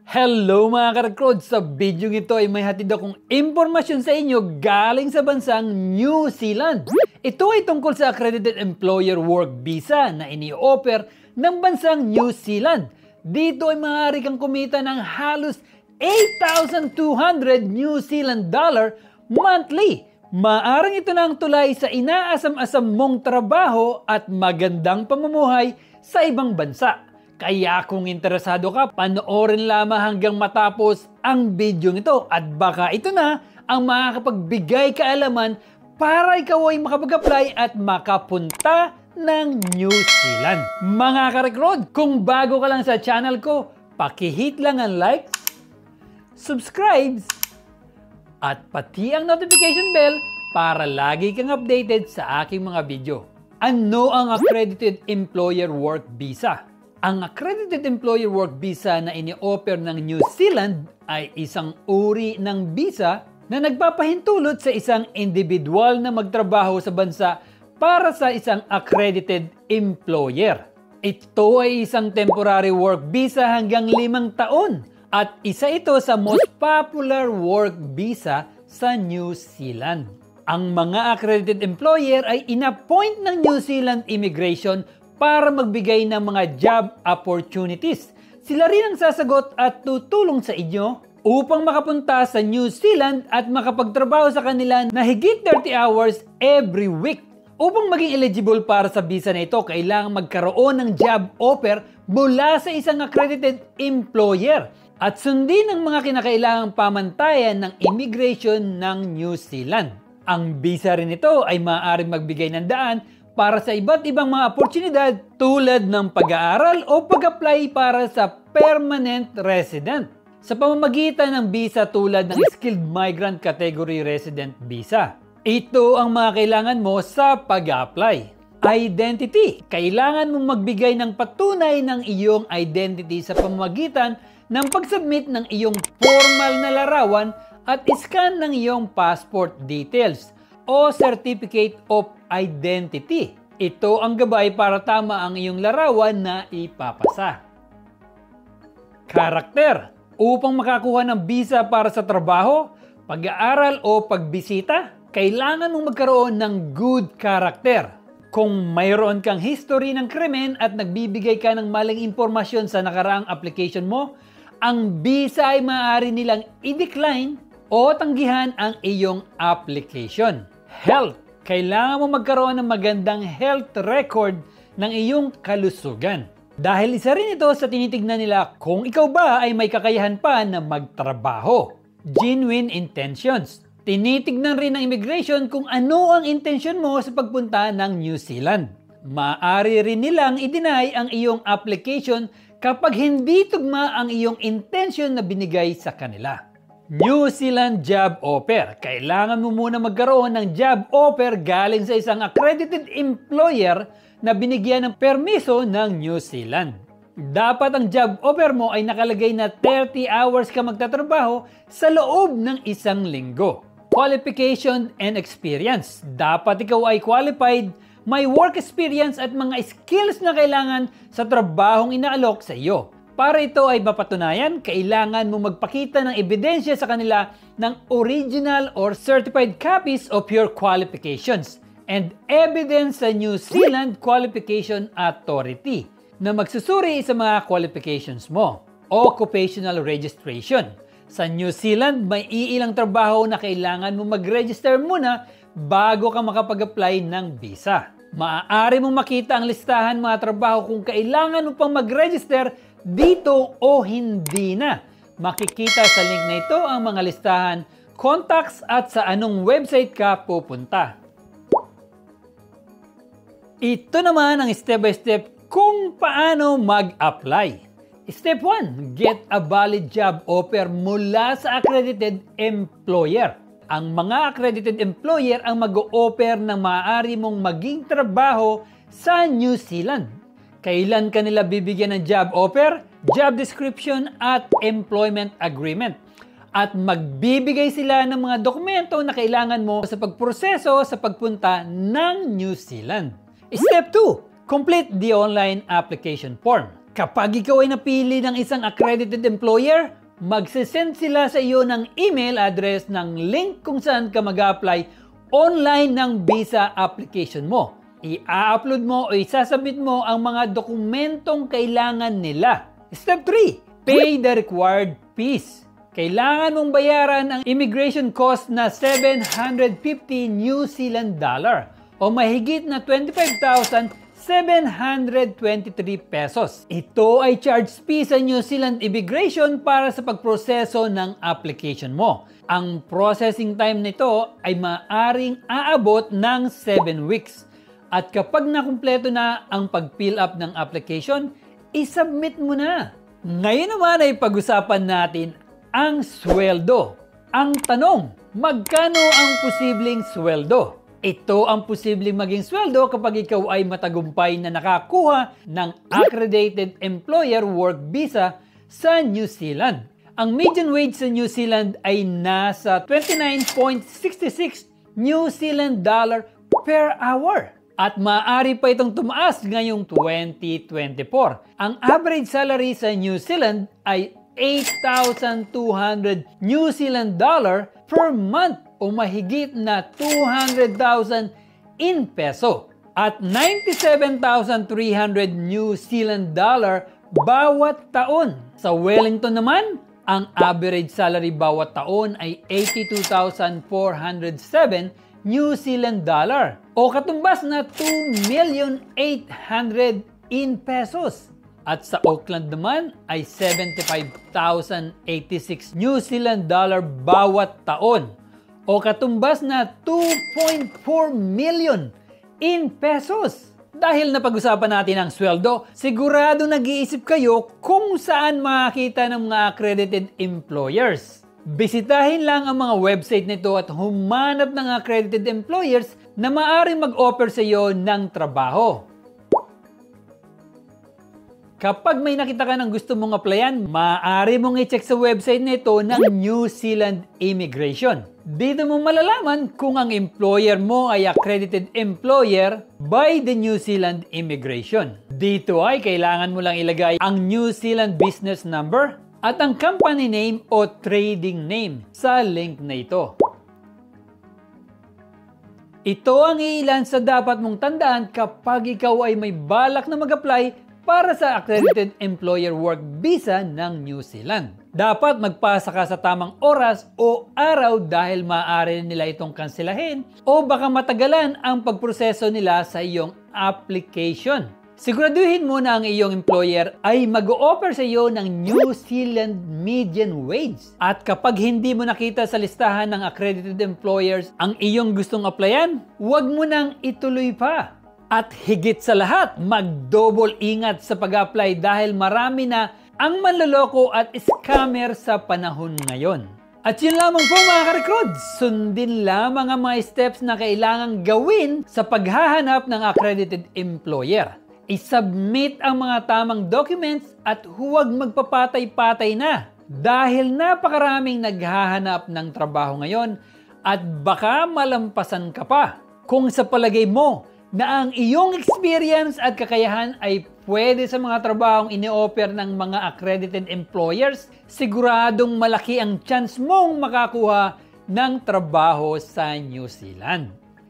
Hello mga karakrod! Sa video ito ay may hatid akong impormasyon sa inyo galing sa bansang New Zealand. Ito ay tungkol sa Accredited Employer Work Visa na ini-offer ng bansang New Zealand. Dito ay maaari kang kumita ng halos 8,200 New Zealand dollar monthly. Maaring ito na ang tulay sa inaasam-asam mong trabaho at magandang pamumuhay sa ibang bansa. Kaya kung interesado ka, panoorin lamang hanggang matapos ang video nito at baka ito na ang makakapagbigay kaalaman para ikaw ay makapag-apply at makapunta ng New Zealand. Mga karekrod, kung bago ka lang sa channel ko, pakihit lang ang likes, subscribe, at pati ang notification bell para lagi kang updated sa aking mga video. Ano ang Accredited Employer Work Visa? Ang Accredited Employer Work Visa na ini-offer ng New Zealand ay isang uri ng visa na nagpapahintulot sa isang individual na magtrabaho sa bansa para sa isang accredited employer. Ito ay isang temporary work visa hanggang 5 taon at isa ito sa most popular work visa sa New Zealand. Ang mga accredited employer ay inappoint ng New Zealand Immigration para magbigay ng mga job opportunities. Sila rin ang sasagot at tutulong sa inyo upang makapunta sa New Zealand at makapagtrabaho sa kanila na higit 30 hours every week. Upang maging eligible para sa visa na ito, kailangan magkaroon ng job offer mula sa isang accredited employer at sundin ang mga kinakailangang pamantayan ng immigration ng New Zealand. Ang visa rin ito ay maaaring magbigay ng daan para sa iba't ibang mga oportunidad tulad ng pag-aaral o pag-apply para sa permanent resident sa pamamagitan ng visa tulad ng Skilled Migrant Category Resident Visa. Ito ang mga kailangan mo sa pag-apply. Identity. Kailangan mong magbigay ng patunay ng iyong identity sa pamamagitan ng pag-submit ng iyong formal na larawan at scan ng iyong passport details o Certificate of Identity. Ito ang gabay para tama ang iyong larawan na ipapasa. Karakter. Upang makakuha ng visa para sa trabaho, pag-aaral o pagbisita, kailangan mong magkaroon ng good character. Kung mayroon kang history ng krimen at nagbibigay ka ng maling impormasyon sa nakaraang application mo, ang visa ay maaari nilang i-decline o tanggihan ang iyong application. Health. Kailangan mo magkaroon ng magandang health record ng iyong kalusugan. Dahil isa rin ito sa tinitignan nila kung ikaw ba ay may kakayahan pa na magtrabaho. Genuine intentions. Tinitignan rin ng immigration kung ano ang intensyon mo sa pagpunta ng New Zealand. Maaari rin nilang i-deny ang iyong application kapag hindi tugma ang iyong intensyon na binigay sa kanila. New Zealand Job Offer. Kailangan mo muna magkaroon ng job offer galing sa isang accredited employer na binigyan ng permiso ng New Zealand. Dapat ang job offer mo ay nakalagay na 30 hours ka magtatrabaho sa loob ng 1 linggo. Qualification and experience. Dapat ikaw ay qualified, may work experience at mga skills na kailangan sa trabahong inaalok sa iyo. Para ito ay mapatunayan, kailangan mo magpakita ng ebidensya sa kanila ng original or certified copies of your qualifications and evidence sa New Zealand Qualification Authority na magsusuri sa mga qualifications mo. Occupational registration. Sa New Zealand, may iilang trabaho na kailangan mo mag-register muna bago ka makapag-apply ng visa. Maaari mong makita ang listahan mga trabaho kung kailangan mo pang mag-register dito o hindi na. Makikita sa link na ito ang mga listahan, contacts at sa anong website ka pupunta. Ito naman ang step by step kung paano mag-apply. Step 1. Get a valid job offer mula sa accredited employer. Ang mga accredited employer ang mag-o-offer ng maaari mong maging trabaho sa New Zealand. Kailan kanila bibigyan ng job offer, job description at employment agreement. At magbibigay sila ng mga dokumento na kailangan mo sa pagproseso sa pagpunta ng New Zealand. Step 2. Complete the online application form. Kapag ikaw ay napili ng isang accredited employer, magsisend sila sa iyo ng email address ng link kung saan ka mag-apply online ng visa application mo. I-upload mo o isasubmit mo ang mga dokumentong kailangan nila. Step 3. Pay the required fees. Kailangan mong bayaran ang immigration cost na 750 New Zealand dollar o mahigit na 25,723 pesos. Ito ay charge fee sa New Zealand Immigration para sa pagproseso ng application mo. Ang processing time nito ay maaring aabot ng 7 weeks. At kapag nakumpleto na ang pag-fill up ng application, isubmit mo na. Ngayon naman ay pag-usapan natin ang sweldo. Ang tanong, magkano ang posibleng sweldo? Ito ang posibleng maging sweldo kapag ikaw ay matagumpay na nakakuha ng accredited employer work visa sa New Zealand. Ang median wage sa New Zealand ay nasa 29.66 New Zealand dollar per hour. At maaari pa itong tumaas ngayong 2024. Ang average salary sa New Zealand ay 8,200 New Zealand dollar per month o mahigit na 200,000 in peso at 97,300 New Zealand dollar bawat taon. Sa Wellington naman, ang average salary bawat taon ay 82,407 New Zealand dollar o katumbas na 2,800,000 in pesos. At sa Auckland naman ay 75,086 New Zealand dollar bawat taon o katumbas na 2.4 million in pesos. Dahil napag-usapan natin ang sweldo, sigurado nag-iisip kayo kung saan makakita ng mga accredited employers. Bisitahin lang ang mga website nito at humanap ng accredited employers na maaaring mag-offer sa iyo ng trabaho. Kapag may nakita ka ng gusto mong applyan, maaari mong i-check sa website nito ng New Zealand Immigration. Dito mo malalaman kung ang employer mo ay accredited employer by the New Zealand Immigration. Dito ay kailangan mo lang ilagay ang New Zealand business number at ang company name o trading name sa link na ito. Ito ang ilan sa dapat mong tandaan kapag ikaw ay may balak na mag-apply para sa accredited employer work visa ng New Zealand. Dapat magpasa ka sa tamang oras o araw dahil maaari nila itong kanselahin o baka matagalan ang pagproseso nila sa iyong application. Siguraduhin mo na ang iyong employer ay mag-o-offer sa iyo ng New Zealand median wage. At kapag hindi mo nakita sa listahan ng accredited employers ang iyong gustong applyan, huwag mo nang ituloy pa. At higit sa lahat, mag-double ingat sa pag-apply dahil marami na ang manloloko at scammer sa panahon ngayon. At yun lamang po mga ka-recruits, sundin lamang ang mga steps na kailangang gawin sa paghahanap ng accredited employer. I-submit ang mga tamang documents at huwag magpapatay-patay na dahil napakaraming naghahanap ng trabaho ngayon at baka malampasan ka pa. Kung sa palagay mo na ang iyong experience at kakayahan ay pwede sa mga trabahong ini-offer ng mga accredited employers, siguradong malaki ang chance mong makakuha ng trabaho sa New Zealand.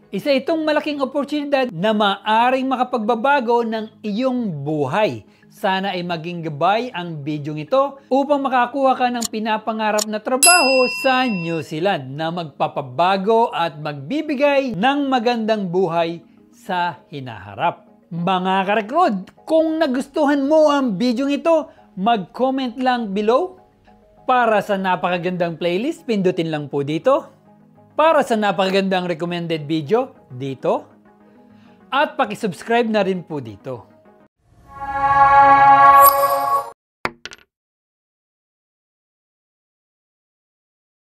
Isa itong malaking oportunidad na maaring makapagbabago ng iyong buhay. Sana ay maging gabay ang bidyong ito upang makakuha ka ng pinapangarap na trabaho sa New Zealand na magpapabago at magbibigay ng magandang buhay sa hinaharap. Mga ka-recruit, kung nagustuhan mo ang bidyong ito, mag-comment lang below. Para sa napakagandang playlist, pindutin lang po dito. Para sa napakagandang recommended video, dito. At pakisubscribe na rin po dito.